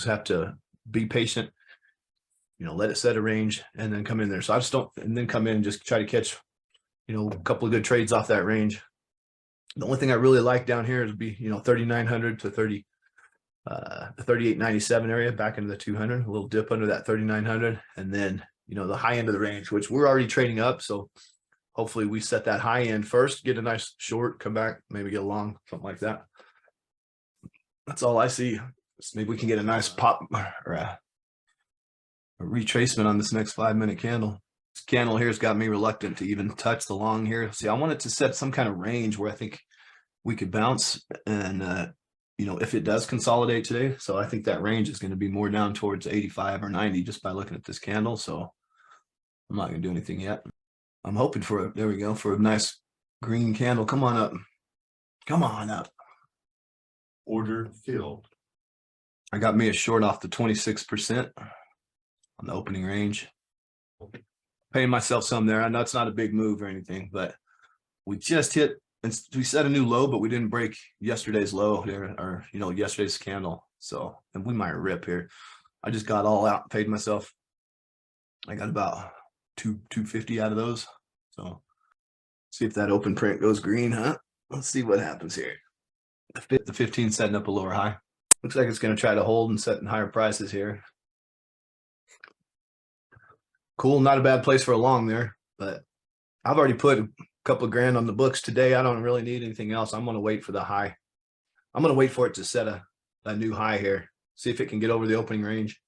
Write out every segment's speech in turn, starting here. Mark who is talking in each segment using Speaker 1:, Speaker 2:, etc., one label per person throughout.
Speaker 1: have to be patient, let it set a range and then come in there. So I just don't, and then come in and just try to catch, a couple of good trades off that range. The only thing I really like down here is be, 3,900 to 38.97 area back into the 200, a little dip under that 3,900. And then, the high end of the range, which we're already trading up. So hopefully we set that high end first, get a nice short, come back, maybe get a long, something like that. That's all I see. Maybe we can get a nice pop or a retracement on this next 5-minute candle. This candle here has got me reluctant to even touch the long here. See, I wanted to set some kind of range where I think we could bounce and, if it does consolidate today. So I think that range is going to be more down towards 85 or 90 just by looking at this candle. So I'm not going to do anything yet. I'm hoping for there we go, for a nice green candle. Come on up. Come on up.
Speaker 2: Order filled.
Speaker 1: I got me a short off the 26% on the opening range. Paying myself some there. I know it's not a big move or anything, but we just hit, and we set a new low, but we didn't break yesterday's low there, or yesterday's candle. So, and we might rip here. I just got all out, paid myself. I got about 250 out of those. So see if that open print goes green, huh? Let's see what happens here. The 15 setting up a lower high. Looks like it's going to try to hold and set in higher prices here. Cool, not a bad place for a long there, but I've already put a couple of grand on the books today. I don't really need anything else. I'm going to wait for the high. I'm going to wait for it to set a new high here. See if it can get over the opening range.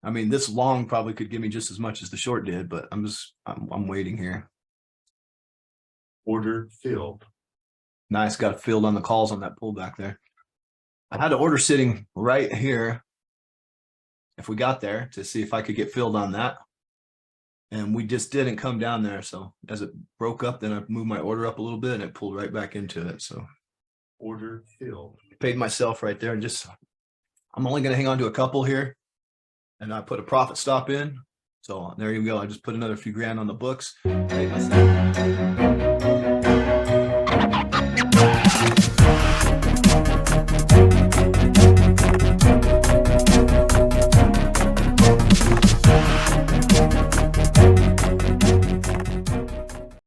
Speaker 1: I mean, this long probably could give me just as much as the short did, but I'm waiting here.
Speaker 2: Order filled.
Speaker 1: Nice, got filled on the calls on that pullback there. I had an order sitting right here if we got there to see if I could get filled on that. And we just didn't come down there. So as it broke up, then I moved my order up a little bit and it pulled right back into it. So
Speaker 2: order filled.
Speaker 1: Paid myself right there, and just I'm only going to hang on to a couple here. And I put a profit stop in. So there you go. I just put another few grand on the books. Paid myself.